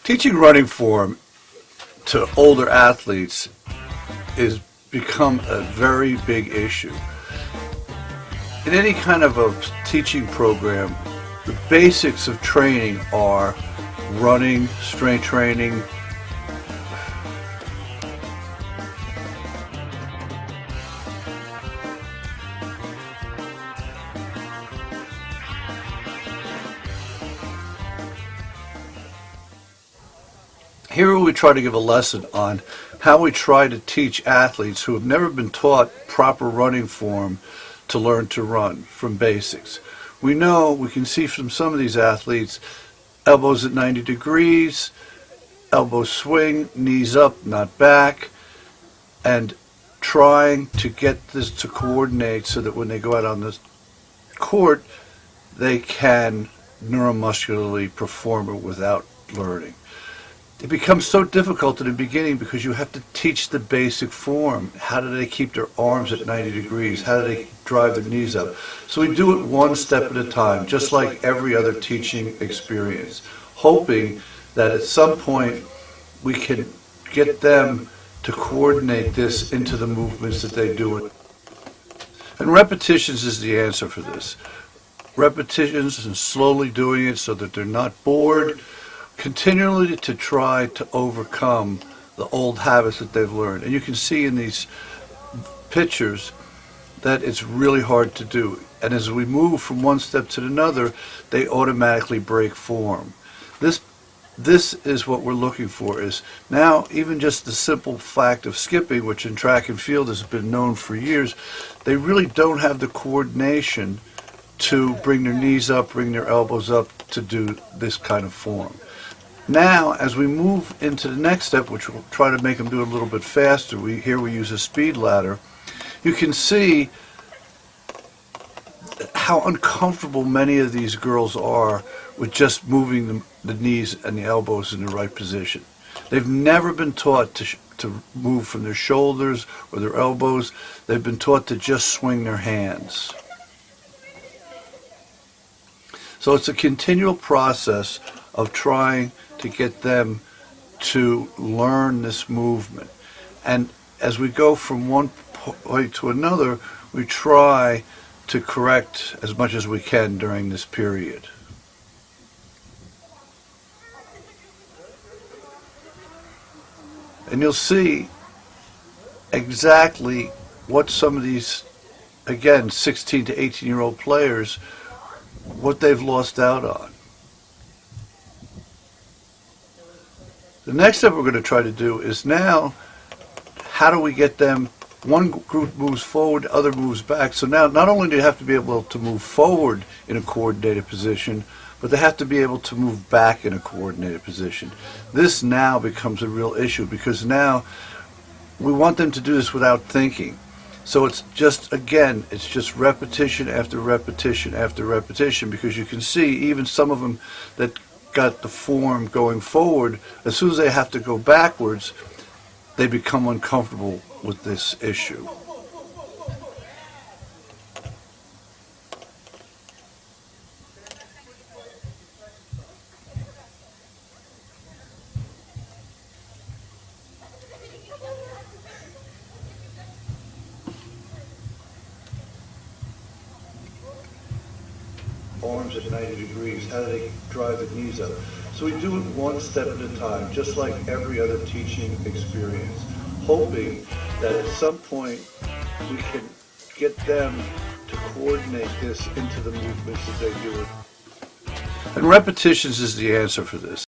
Teaching running form to older athletes is become a very big issue. In any kind of a teaching program, the basics of training are running, strength training, Here we try to give a lesson on how we try to teach athletes who have never been taught proper running form to learn to run from basics. We can see from some of these athletes, elbows at 90 degrees, elbow swing, knees up, not back, and trying to get this to coordinate so that when they go out on the court, they can neuromuscularly perform it without learning. It becomes so difficult in the beginning because you have to teach the basic form. How do they keep their arms at 90 degrees? How do they drive their knees up? So we do it one step at a time, just like every other teaching experience, hoping that at some point we can get them to coordinate this into the movements that they do. And repetitions is the answer for this. Repetitions and slowly doing it so that they're not bored, continually to try to overcome the old habits that they've learned. And you can see in these pictures that it's really hard to do. And as we move from one step to another, they automatically break form. This is what we're looking for, is now even just the simple fact of skipping, which in track and field has been known for years, they really don't have the coordination to bring their knees up, bring their elbows up to do this kind of form. Now, as we move into the next step, which we'll try to make them do a little bit faster, here we use a speed ladder, you can see how uncomfortable many of these girls are with just moving the knees and the elbows in the right position. They've never been taught to move from their shoulders or their elbows. They've been taught to just swing their hands. So it's a continual process of trying to get them to learn this movement. And as we go from one point to another, we try to correct as much as we can during this period. And you'll see exactly what some of these, again, 16 to 18-year-old players, what they've lost out on. The next step we're going to try to do is now, how do we get them, one group moves forward, other moves back. So now not only do they have to be able to move forward in a coordinated position, but they have to be able to move back in a coordinated position. This now becomes a real issue because now we want them to do this without thinking. So it's just, again, it's just repetition after repetition after repetition, because you can see even some of them that got the form going forward, as soon as they have to go backwards, they become uncomfortable with this issue. Arms at 90 degrees, how do they drive the knees up? So we do it one step at a time, just like every other teaching experience, hoping that at some point we can get them to coordinate this into the movements that they do. And repetitions is the answer for this.